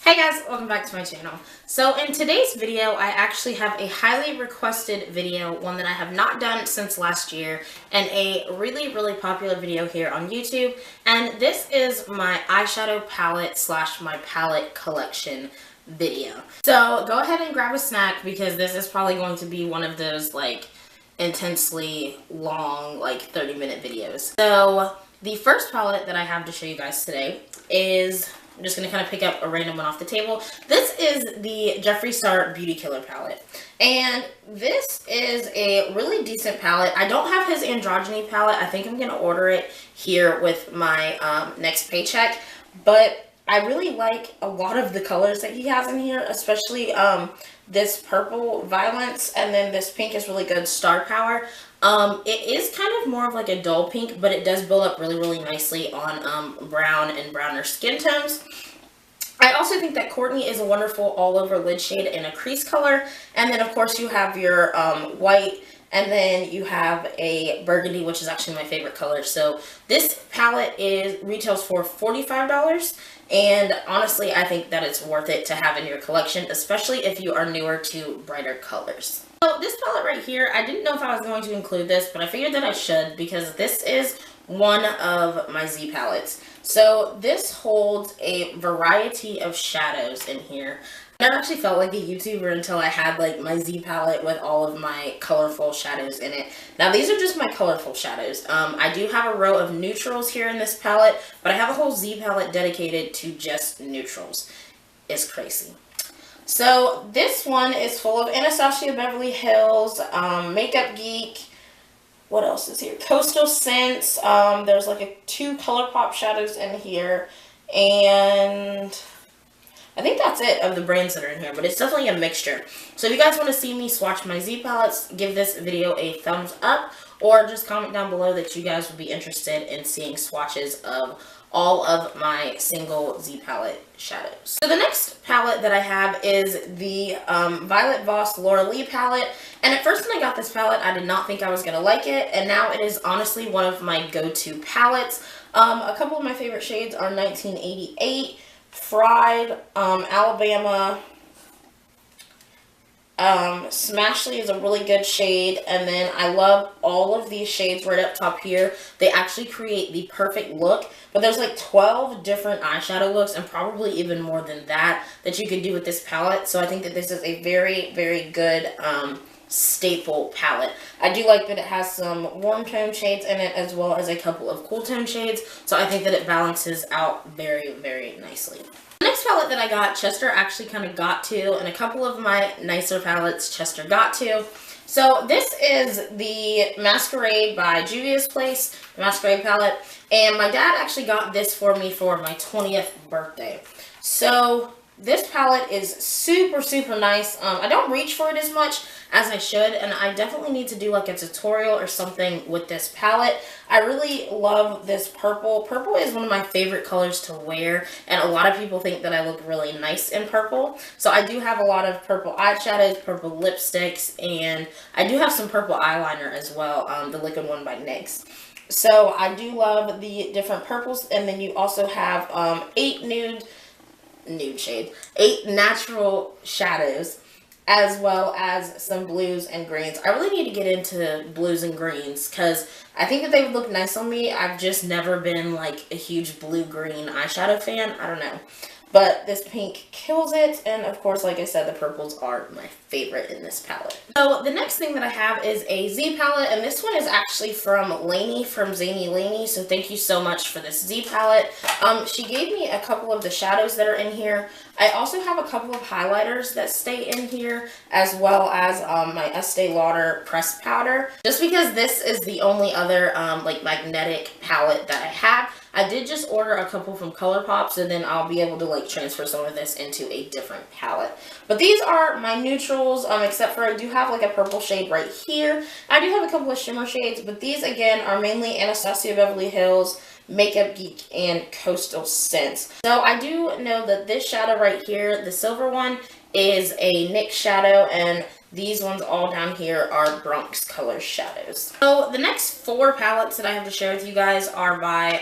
Hey guys, welcome back to my channel. So in today's video, I actually have a highly requested video, one that I have not done since last year, and a really popular video here on YouTube. And this is my eyeshadow palette slash my palette collection video. So go ahead and grab a snack because this is probably going to be one of those like intensely long, like 30-minute videos. So the first palette that I have to show you guys today is, I'm just going to kind of pick up a random one off the table. This is the Jeffree Star Beauty Killer palette. And this is a really decent palette. I don't have his androgyny palette. I think I'm going to order it here with my next paycheck. But I really like a lot of the colors that he has in here, especially this purple Violence, and then this pink is really good, Star Power. It is kind of more of like a dull pink, but it does build up really nicely on brown and browner skin tones. I also think that Courtney is a wonderful all over lid shade in a crease color. And then of course you have your white, and then you have a burgundy, which is actually my favorite color. So this palette retails for $45. And honestly, I think that it's worth it to have in your collection, especially if you are newer to brighter colors. So this palette right here, I didn't know if I was going to include this, but I figured that I should because this is one of my Z palettes. So this holds a variety of shadows in here. I never actually felt like a YouTuber until I had like my Z palette with all of my colorful shadows in it. Now these are just my colorful shadows. I do have a row of neutrals here in this palette, but I have a whole Z palette dedicated to just neutrals. It's crazy. So this one is full of Anastasia Beverly Hills, Makeup Geek. What else is here? Coastal Scents. There's like two ColourPop shadows in here, and I think that's it of the brands that are in here, but it's definitely a mixture. So if you guys want to see me swatch my Z palettes, give this video a thumbs up, or just comment down below that you guys would be interested in seeing swatches of all of my single Z palette shadows. So the next palette that I have is the Violet Voss Laura Lee palette. And at first when I got this palette, I did not think I was going to like it. And now it is honestly one of my go-to palettes. A couple of my favorite shades are 1988, Fried, Alabama, Smashly is a really good shade, and then I love all of these shades right up top here. They actually create the perfect look, but there's like 12 different eyeshadow looks, and probably even more than that you could do with this palette. So I think that this is a very good staple palette. I do like that it has some warm tone shades in it as well as a couple of cool tone shades, so I think that it balances out very nicely. The next palette that I got, Chester actually kind of got to, and a couple of my nicer palettes Chester got to. So this is the Masquerade by Juvia's Place, the Masquerade palette, and my dad actually got this for me for my 20th birthday. So this palette is super nice. I don't reach for it as much as I should, and I definitely need to do like a tutorial or something with this palette. I really love this purple. Purple is one of my favorite colors to wear, and a lot of people think that I look really nice in purple. So I do have a lot of purple eyeshadows, purple lipsticks, and I do have some purple eyeliner as well, the Liquid One by NYX. So I do love the different purples, and then you also have 8 natural shadows, as well as some blues and greens. I really need to get into blues and greens because I think that they would look nice on me. I've just never been like a huge blue-green eyeshadow fan. I don't know. But this pink kills it, and of course, like I said, the purples are my favorite in this palette. So the next thing that I have is a Z palette, and this one is actually from Lainey, from Zany Lainey, so thank you so much for this Z palette. She gave me a couple of the shadows that are in here. I also have a couple of highlighters that stay in here, as well as my Estee Lauder pressed powder. Just because this is the only other like magnetic palette that I have, I did just order a couple from ColourPop, so then I'll be able to like transfer some of this into a different palette. But these are my neutrals, except for I do have like a purple shade right here. I do have a couple of shimmer shades, but these again are mainly Anastasia Beverly Hills, Makeup Geek, and Coastal Scents. So I do know that this shadow right here, the silver one, is a NYX shadow, and these ones all down here are Bronx Color shadows. So the next 4 palettes that I have to share with you guys are by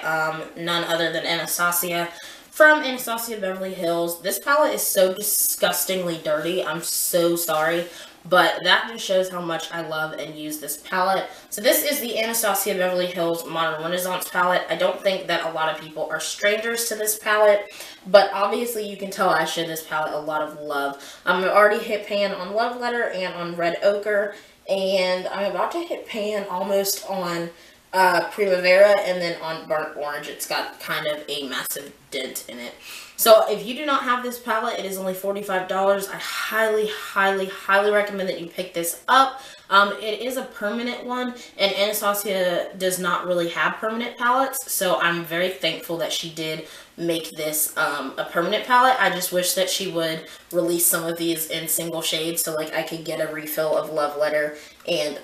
none other than Anastasia. from Anastasia Beverly Hills. This palette is so disgustingly dirty. I'm so sorry. But that just shows how much I love and use this palette. So this is the Anastasia Beverly Hills Modern Renaissance palette. I don't think that a lot of people are strangers to this palette, but obviously you can tell I show this palette a lot of love. I've already hit pan on Love Letter and on Red Ochre, and I'm about to hit pan almost on Primavera, and then on Burnt Orange. It's got kind of a massive dent in it. So if you do not have this palette, it is only $45. I highly, highly, highly recommend that you pick this up. It is a permanent one, and Anastasia does not really have permanent palettes, so I'm very thankful that she did make this a permanent palette. I just wish that she would release some of these in single shades, so like I could get a refill of Love Letter and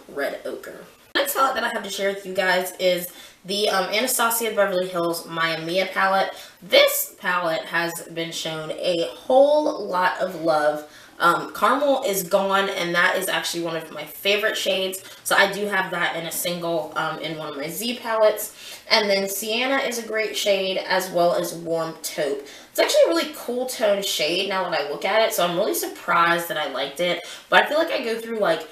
Red Ochre. The next palette that I have to share with you guys is the Anastasia Beverly Hills Maya Mia palette. This palette has been shown a whole lot of love. Caramel is gone, and that is actually one of my favorite shades. So I do have that in a single in one of my Z palettes. And then Sienna is a great shade, as well as Warm Taupe. It's actually a really cool toned shade now that I look at it, so I'm really surprised that I liked it. But I feel like I go through like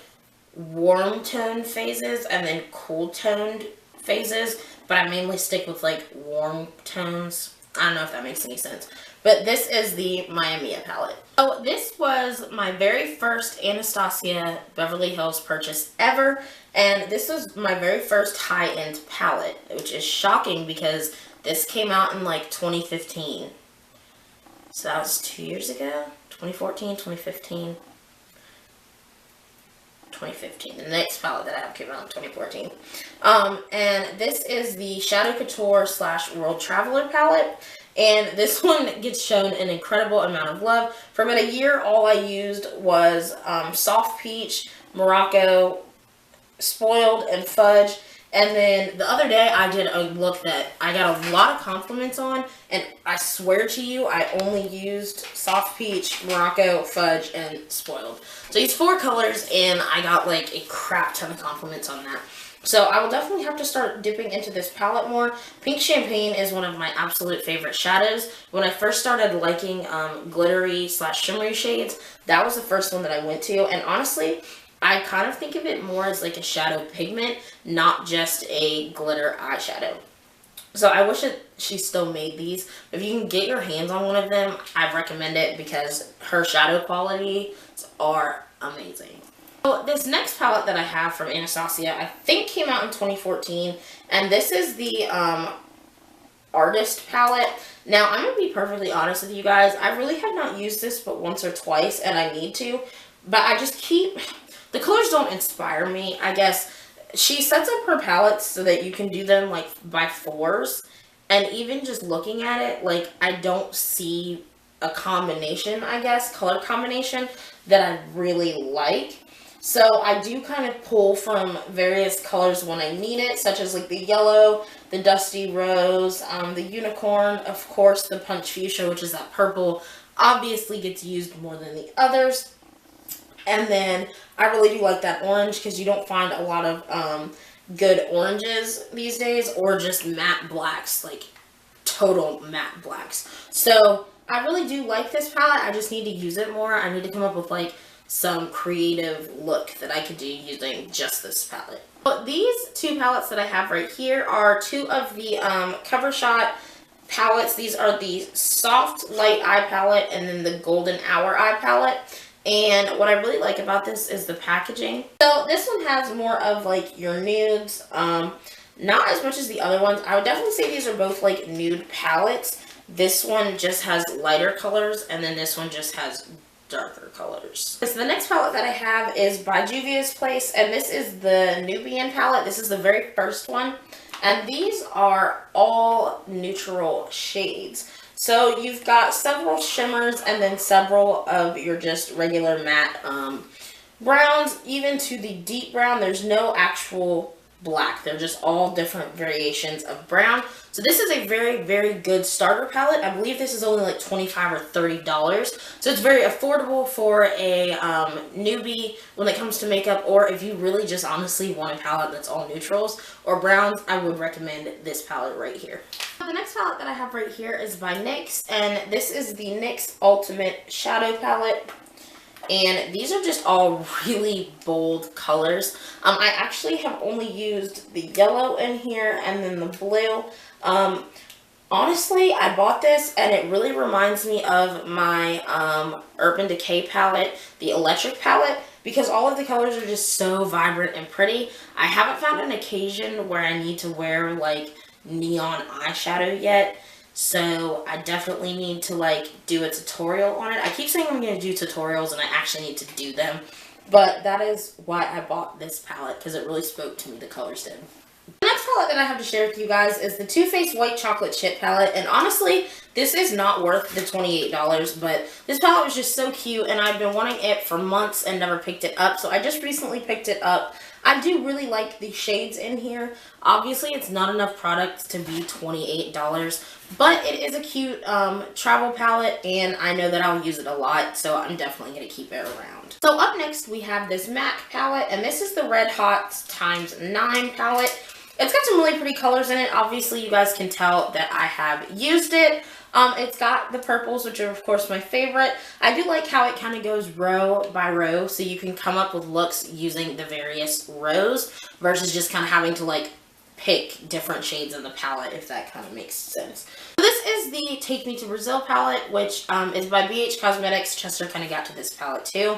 warm toned phases and then cool toned phases, but I mainly stick with like warm tones. I don't know if that makes any sense, but this is the Maya Mia palette. So this was my very first Anastasia Beverly Hills purchase ever, and this was my very first high-end palette, which is shocking because this came out in like 2015. So that was 2 years ago, 2014, 2015. 2015. The next palette that I have came out in 2014. And this is the Shadow Couture / World Traveler palette. And this one gets shown an incredible amount of love. For about a year, all I used was Soft Peach, Morocco, Spoiled, and Fudge. And then the other day, I did a look that I got a lot of compliments on, and I swear to you, I only used Soft Peach, Morocco, Fudge, and Spoiled. So these 4 colors, and I got like a crap ton of compliments on that. So I will definitely have to start dipping into this palette more. Pink Champagne is one of my absolute favorite shadows. When I first started liking glittery / shimmery shades, that was the first one that I went to, and honestly, I kind of think of it more as like a shadow pigment, not just a glitter eyeshadow. So I wish that she still made these. If you can get your hands on one of them, I recommend it because her shadow qualities are amazing. So this next palette that I have from Anastasia, I think came out in 2014, and this is the Artist palette. Now, I'm going to be perfectly honest with you guys. I really have not used this but once or twice, and I need to, but I just keep... The colors don't inspire me, I guess. She sets up her palettes so that you can do them like by 4s. And even just looking at it, like I don't see a combination, I guess, color combination that I really like. So I do kind of pull from various colors when I need it, such as like the yellow, the dusty rose, the unicorn, of course the punch fuchsia, which is that purple, obviously gets used more than the others. And then I really do like that orange because you don't find a lot of good oranges these days, or just matte blacks, like total matte blacks. So I really do like this palette. I just need to use it more. I need to come up with like some creative look that I could do using just this palette. But these 2 palettes that I have right here are 2 of the Cover Shot palettes. These are the Soft Light Eye palette and then the Golden Hour Eye palette. And what I really like about this is the packaging. So this one has more of like your nudes, not as much as the other ones. I would definitely say these are both like nude palettes. This one just has lighter colors, and then this one just has darker colors. So the next palette that I have is by Juvia's Place, and this is the Nubian palette. This is the very first one, and these are all neutral shades. So you've got several shimmers and then several of your just regular matte browns, even to the deep brown. There's no actual black. They're just all different variations of brown. So this is a very, very good starter palette. I believe this is only like $25 or $30. So it's very affordable for a newbie when it comes to makeup, or if you really just honestly want a palette that's all neutrals or browns, I would recommend this palette right here. The next palette that I have right here is by NYX, and this is the NYX Ultimate Shadow Palette. And these are just all really bold colors. I actually have only used the yellow in here and then the blue. Honestly, I bought this and it really reminds me of my Urban Decay palette, the Electric palette, because all of the colors are just so vibrant and pretty. I haven't found an occasion where I need to wear like neon eyeshadow yet. So I definitely need to like do a tutorial on it. I keep saying I'm going to do tutorials and I actually need to do them. But that is why I bought this palette, because it really spoke to me, the colors did. The next palette that I have to share with you guys is the Too Faced White Chocolate Chip palette. And honestly, this is not worth the $28, but this palette was just so cute and I've been wanting it for months and never picked it up. So I just recently picked it up. I do really like the shades in here. Obviously, it's not enough product to be $28, but it is a cute travel palette, and I know that I'll use it a lot, so I'm definitely going to keep it around. So up next, we have this MAC palette, and this is the Red Hot ×9 palette. It's got some really pretty colors in it. Obviously, you guys can tell that I have used it. It's got the purples, which are of course my favorite. I do like how it kind of goes row by row, so you can come up with looks using the various rows versus just kind of having to like pick different shades in the palette, if that kind of makes sense. So this is the Take Me to Brazil palette, which is by BH Cosmetics. Chester kind of got to this palette too.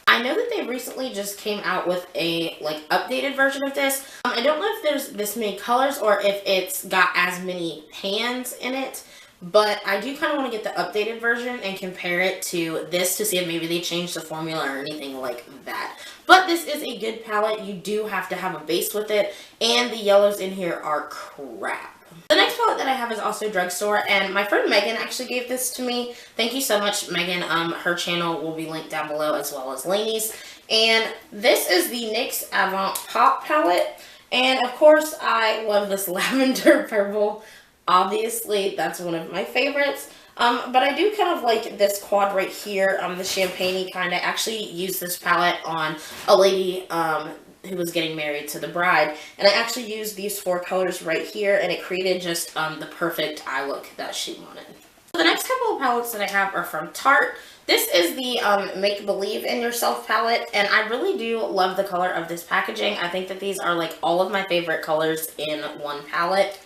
I know that they recently just came out with a like updated version of this. I don't know if there's this many colors or if it's got as many pans in it. But I do kind of want to get the updated version and compare it to this to see if maybe they changed the formula or anything like that. But this is a good palette. You do have to have a base with it. And the yellows in here are crap. The next palette that I have is also drugstore. And my friend Megan actually gave this to me. Thank you so much, Megan. Her channel will be linked down below as well as Lainey's. And this is the NYX Avant Pop palette. And of course, I love this lavender purple. Obviously, that's one of my favorites, but I do kind of like this quad right here, the champagne-y kind. I actually used this palette on a lady who was getting married to the bride, and I actually used these 4 colors right here, and it created just the perfect eye look that she wanted. So the next couple of palettes that I have are from Tarte. This is the Make Believe in Yourself palette, and I really do love the color of this packaging. I think that these are like all of my favorite colors in one palette.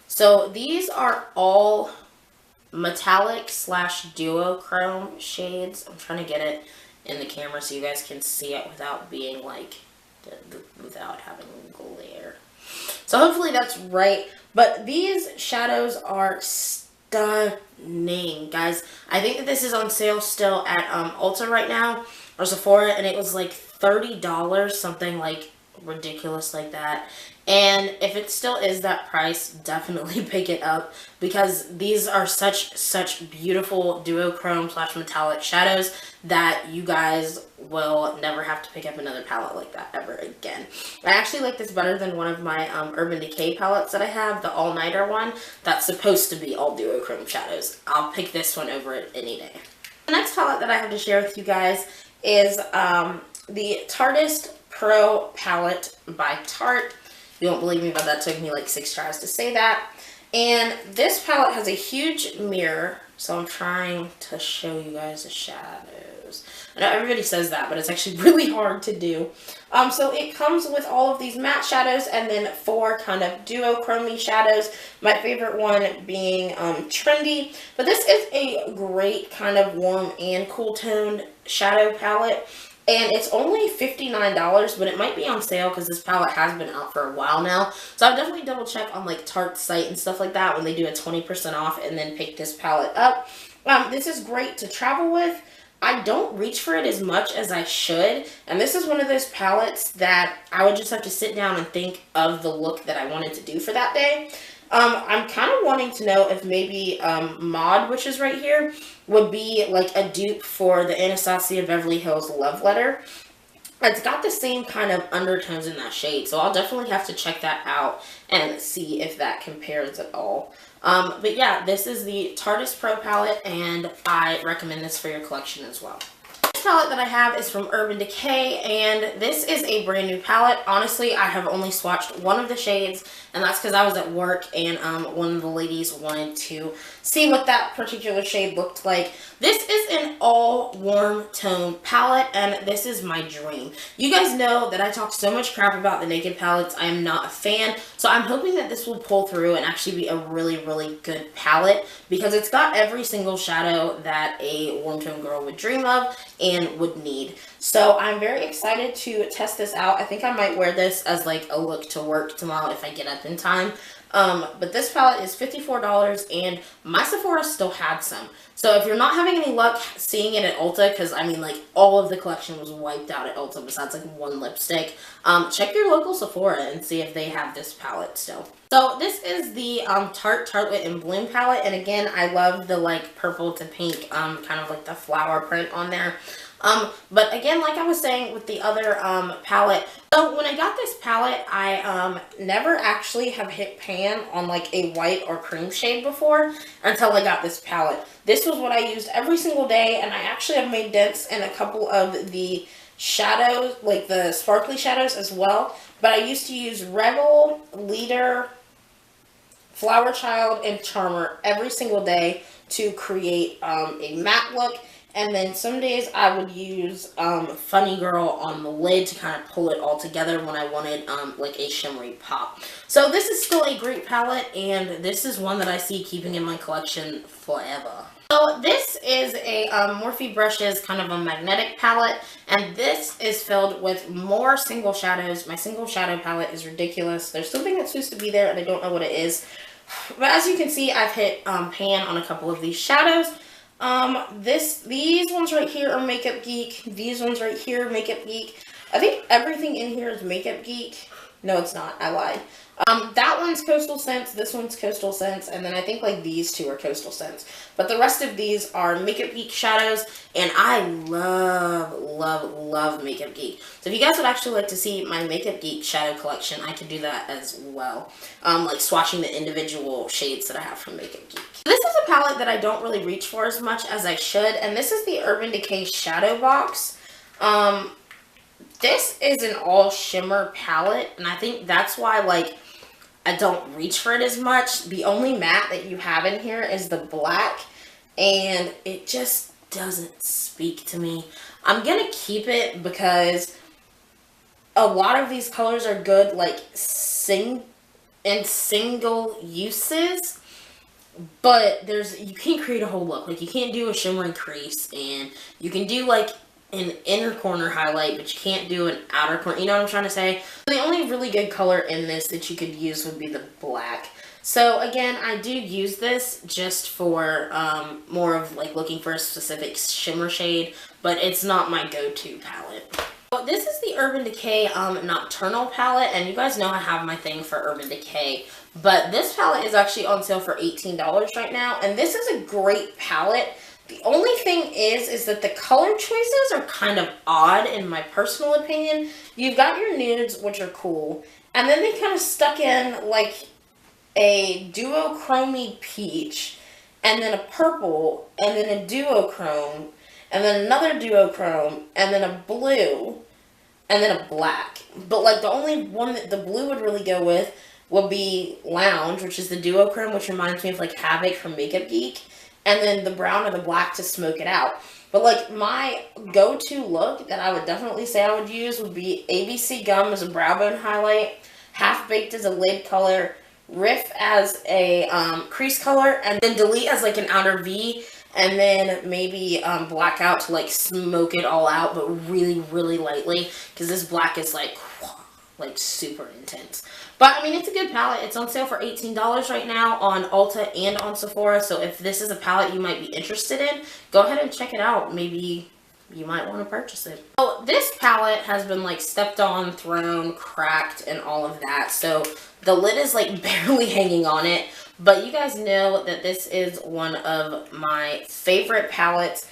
So these are all metallic / duochrome shades. I'm trying to get it in the camera so you guys can see it without being like, without having glare. So hopefully that's right. But these shadows are stunning, guys. I think that this is on sale still at Ulta right now, or Sephora, and it was like $30, something like ridiculous like that. And if it still is that price, definitely pick it up, because these are such beautiful duochrome / metallic shadows that you guys will never have to pick up another palette like that ever again. I actually like this better than one of my Urban Decay palettes that I have, the All Nighter one. That's supposed to be all duochrome shadows. I'll pick this one over it any day. The next palette that I have to share with you guys is the Tarteist Pro palette by Tarte. You won't believe me, but that took me like 6 tries to say that. And this palette has a huge mirror, so I'm trying to show you guys the shadows. I know everybody says that, but it's actually really hard to do. So it comes with all of these matte shadows and then 4 kind of duochrome shadows. My favorite one being Trendy. But this is a great kind of warm and cool toned shadow palette. And it's only $59, but it might be on sale because this palette has been out for a while now. So I'll definitely double check on like Tarte's site and stuff like that when they do a 20% off and then pick this palette up. This is great to travel with. I don't reach for it as much as I should. And this is one of those palettes that I would just have to sit down and think of the look that I wanted to do for that day. I'm kind of wanting to know if maybe Maud, which is right here, would be like a dupe for the Anastasia Beverly Hills Love Letter. It's got the same kind of undertones in that shade, so I'll definitely have to check that out and see if that compares at all. But yeah, this is the Tarteist Pro palette, and I recommend this for your collection as well. This palette that I have is from Urban Decay, and this is a brand new palette. Honestly, I have only swatched one of the shades, and that's because I was at work and one of the ladies wanted to see what that particular shade looked like. This is an all warm tone palette, and this is my dream. You guys know that I talk so much crap about the Naked palettes. I am not a fan, so I'm hoping that this will pull through and actually be a really, really good palette, because it's got every single shadow that a warm tone girl would dream of and would need. So I'm very excited to test this out. I think I might wear this as like a look to work tomorrow if I get up in time. But this palette is $54, and my Sephora still had some. So if you're not having any luck seeing it at Ulta, because I mean like all of the collection was wiped out at Ulta besides like one lipstick, check your local Sephora and see if they have this palette still. So this is the Tarte Tartlet in Bloom palette, and again, I love the like purple to pink, kind of like the flower print on there. But again, like I was saying with the other palette, so when I got this palette, I never actually have hit pan on like a white or cream shade before until I got this palette. This was what I used every single day, and I actually have made dents in a couple of the shadows, like the sparkly shadows as well. But I used to use Rebel, Leader, Flower Child, and Charmer every single day to create a matte look. And then some days I would use Funny Girl on the lid to kind of pull it all together when I wanted like a shimmery pop. So this is still a great palette, and this is one that I see keeping in my collection forever. So this is a Morphe Brushes kind of a magnetic palette, and this is filled with more single shadows. My single shadow palette is ridiculous. There's something that's supposed to be there, and I don't know what it is. But as you can see, I've hit pan on a couple of these shadows. These ones right here are Makeup Geek. These ones right here, Makeup Geek. I think everything in here is Makeup Geek. No, it's not. I lied. That one's Coastal Scents. This one's Coastal Scents. And then I think like these two are Coastal Scents. But the rest of these are Makeup Geek shadows. And I love, love, love Makeup Geek. So if you guys would actually like to see my Makeup Geek shadow collection, I could do that as well. Like swatching the individual shades that I have from Makeup Geek. This is a palette that I don't really reach for as much as I should. And this is the Urban Decay Shadow Box. This is an all shimmer palette, and I think that's why like I don't reach for it as much. The only matte that you have in here is the black, and it just doesn't speak to me. I'm gonna keep it because a lot of these colors are good like single uses, but you can't create a whole look. Like you can't do a shimmering crease, and you can do like an inner corner highlight, but you can't do an outer corner. You know what I'm trying to say? The only really good color in this that you could use would be the black. So again, I do use this just for more of like looking for a specific shimmer shade, but it's not my go-to palette. So this is the Urban Decay Nocturnal palette, and you guys know I have my thing for Urban Decay, but this palette is actually on sale for $18 right now, and this is a great palette. The only thing is that the color choices are kind of odd in my personal opinion. You've got your nudes, which are cool, and then they kind of stuck in like a duochrome peach, and then a purple, and then a duochrome, and then another duochrome, and then a blue, and then a black. But like the only one that the blue would really go with would be Lounge, which is the duochrome, which reminds me of like Havoc from Makeup Geek. And then the brown or the black to smoke it out. But like my go-to look that I would definitely say I would use would be ABC Gum as a brow bone highlight, Half Baked as a lid color, Riff as a crease color, and then Delete as like an outer V, and then maybe Blackout to like smoke it all out, but really, really lightly, because this black is like super intense. But I mean, it's a good palette. It's on sale for $18 right now on Ulta and on Sephora. So if this is a palette you might be interested in, go ahead and check it out. Maybe you might want to purchase it. So this palette has been like stepped on, thrown, cracked, and all of that. So the lid is like barely hanging on it. But you guys know that this is one of my favorite palettes.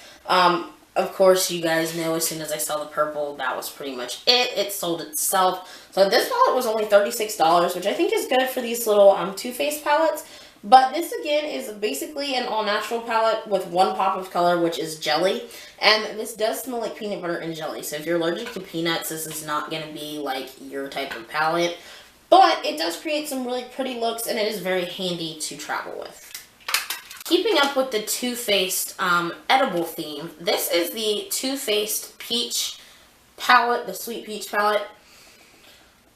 of course, you guys know as soon as I saw the purple, that was pretty much it. It sold itself. So this palette was only $36, which I think is good for these little Too Faced palettes. But this, again, is basically an all-natural palette with one pop of color, which is jelly. And this does smell like peanut butter and jelly. So if you're allergic to peanuts, this is not going to be, like, your type of palette. But it does create some really pretty looks, and it is very handy to travel with. Keeping up with the Too Faced edible theme, this is the Too Faced Peach palette, the Sweet Peach palette.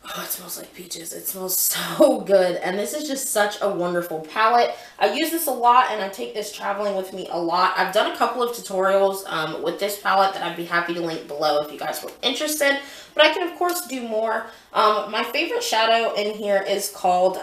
Oh, it smells like peaches. It smells so good. And this is just such a wonderful palette. I use this a lot, and I take this traveling with me a lot. I've done a couple of tutorials with this palette that I'd be happy to link below if you guys were interested. But I can, of course, do more. My favorite shadow in here is called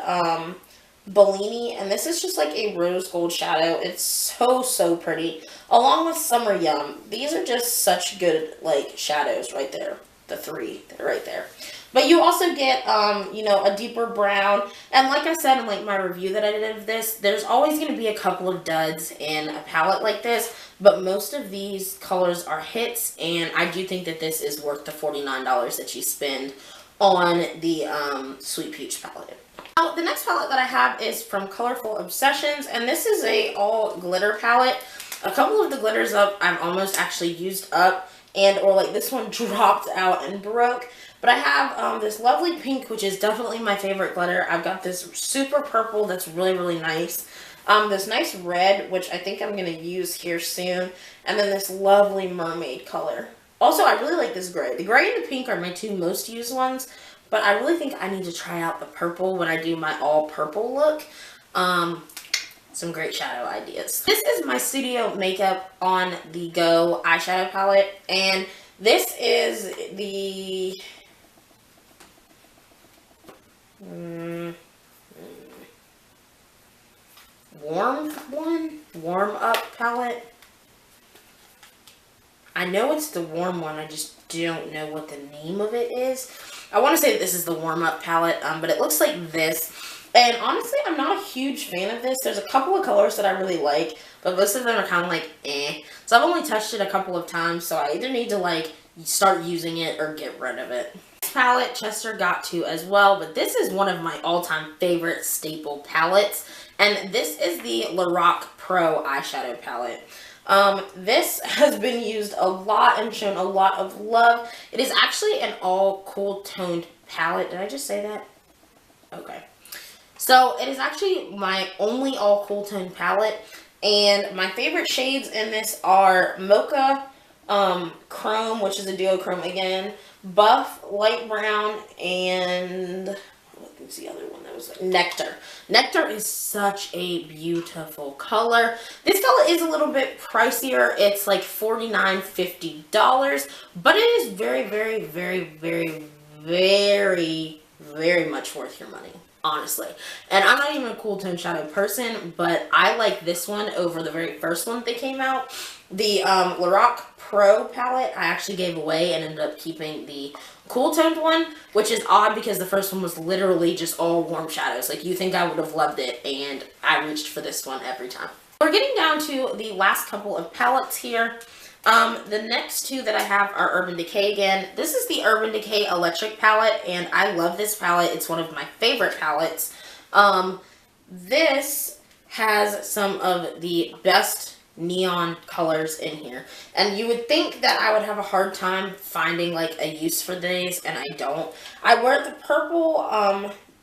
Bellini, and this is just like a rose gold shadow. It's so pretty, along with Summer Yum. These are just such good, like, shadows right there. The three, they're right there. But you also get, you know, a deeper brown. And like I said in, like, my review that I did of this, there's always going to be a couple of duds in a palette like this. But most of these colors are hits, and I do think that this is worth the $49 that you spend on the Sweet Peach palette. Now, the next palette that I have is from Colorful Obsessions, and this is a all glitter palette. A couple of the glitters I've almost actually used up, or like this one dropped out and broke. But I have this lovely pink, which is definitely my favorite glitter. I've got this super purple that's really nice. This nice red, which I think I'm going to use here soon. And then this lovely mermaid color. Also, I really like this gray. The gray and the pink are my two most used ones. But I really think I need to try out the purple when I do my all purple look. Some great shadow ideas. This is my Studio Makeup On The Go eyeshadow palette. And this is the warm up palette. I know it's the warm one, I just don't know what the name of it is. I want to say that this is the warm up palette, but it looks like this. And honestly, I'm not a huge fan of this. There's a couple of colors that I really like, but most of them are kind of like eh. So I've only touched it a couple of times, so I either need to like start using it or get rid of it. This palette Chester got to as well, but this is one of my all-time favorite staple palettes, and this is the Lorac Pro eyeshadow palette. This has been used a lot and shown a lot of love. It is actually an all cool toned palette. Did I just say that? Okay. So it is actually my only all cool tone palette, and my favorite shades in this are Mocha, Chrome, which is a duochrome again, Buff, Light Brown, and what was the other one that was like Nectar. Nectar is such a beautiful color. This color is a little bit pricier. It's like $49, $50, but it is very much worth your money. Honestly. And I'm not even a cool tone shadow person, but I like this one over the very first one that came out. The Lorac Pro palette I actually gave away and ended up keeping the cool toned one, which is odd because the first one was literally just all warm shadows. Like, you think I would have loved it, and I reached for this one every time. We're getting down to the last couple of palettes here. The next two that I have are Urban Decay again. This is the Urban Decay Electric palette, and I love this palette. It's one of my favorite palettes. This has some of the best neon colors in here, and you would think that I would have a hard time finding like a use for these, and I don't. I wear the purple,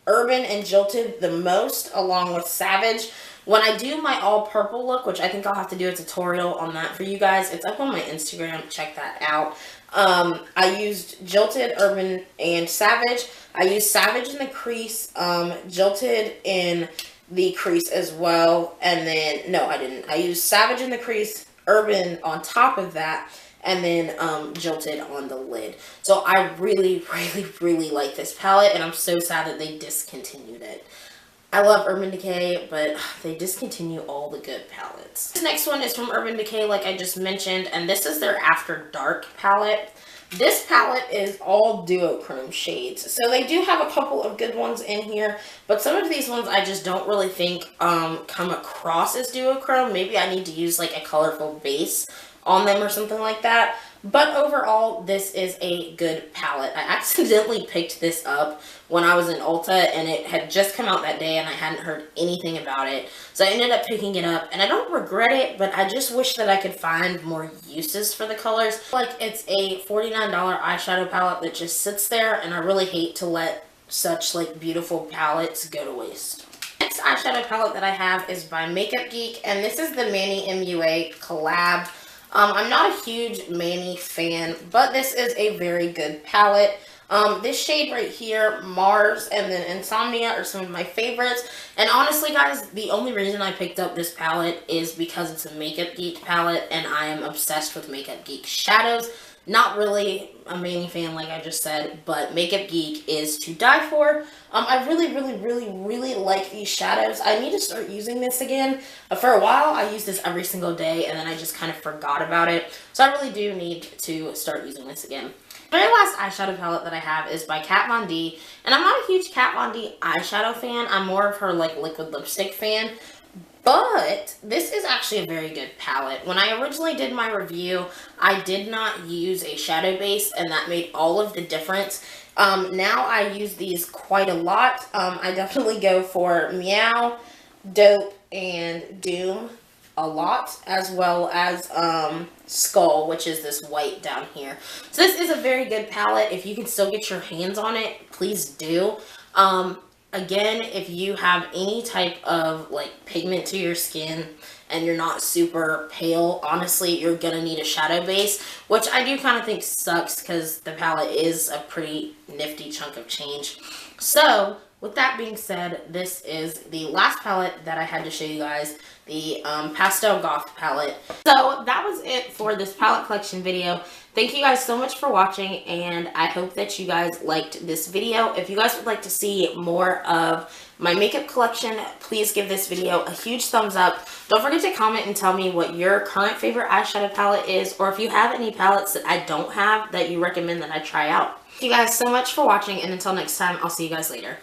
Urban and Jilted the most, along with Savage. When I do my all purple look, which I think I'll have to do a tutorial on that for you guys, it's up on my Instagram, check that out. I used Jilted, Urban, and Savage. I used Savage in the crease, Jilted in the crease as well, and then, no, I didn't. I used Savage in the crease, Urban on top of that, and then Jilted on the lid. So I really like this palette, and I'm so sad that they discontinued it. I love Urban Decay, but they discontinue all the good palettes. This next one is from Urban Decay, like I just mentioned, and this is their After Dark palette. This palette is all duochrome shades, so they do have a couple of good ones in here, but some of these ones I just don't really think come across as duochrome. Maybe I need to use like a colorful base on them or something like that. But overall, this is a good palette. I accidentally picked this up when I was in Ulta, and it had just come out that day, and I hadn't heard anything about it. So I ended up picking it up, and I don't regret it, but I just wish that I could find more uses for the colors. Like, it's a $49 eyeshadow palette that just sits there, and I really hate to let such, like, beautiful palettes go to waste. Next eyeshadow palette that I have is by Makeup Geek, and this is the Manny MUA collab. I'm not a huge Manny fan, but this is a very good palette. This shade right here, Mars and then Insomnia, are some of my favorites. And honestly, guys, the only reason I picked up this palette is because it's a Makeup Geek palette, and I am obsessed with Makeup Geek shadows. Not really a Manny fan, like I just said, but Makeup Geek is to die for. I really like these shadows. I need to start using this again. For a while, I used this every single day, and then I just kind of forgot about it. So I really do need to start using this again. The very last eyeshadow palette that I have is by Kat Von D, and I'm not a huge Kat Von D eyeshadow fan. I'm more of her, like, liquid lipstick fan. But this is actually a very good palette. When I originally did my review, I did not use a shadow base, and that made all of the difference. Now I use these quite a lot. I definitely go for Meow, Dope, and Doom a lot, as well as Skull, which is this white down here. So this is a very good palette. If you can still get your hands on it, please do. Again, if you have any type of, like, pigment to your skin and you're not super pale, honestly, you're gonna need a shadow base, which I do kind of think sucks because the palette is a pretty nifty chunk of change. So, with that being said, this is the last palette that I had to show you guys, the Pastel Goth palette. So that was it for this palette collection video. Thank you guys so much for watching, and I hope that you guys liked this video. If you guys would like to see more of my makeup collection, please give this video a huge thumbs up. Don't forget to comment and tell me what your current favorite eyeshadow palette is, or if you have any palettes that I don't have that you recommend that I try out. Thank you guys so much for watching, and until next time, I'll see you guys later.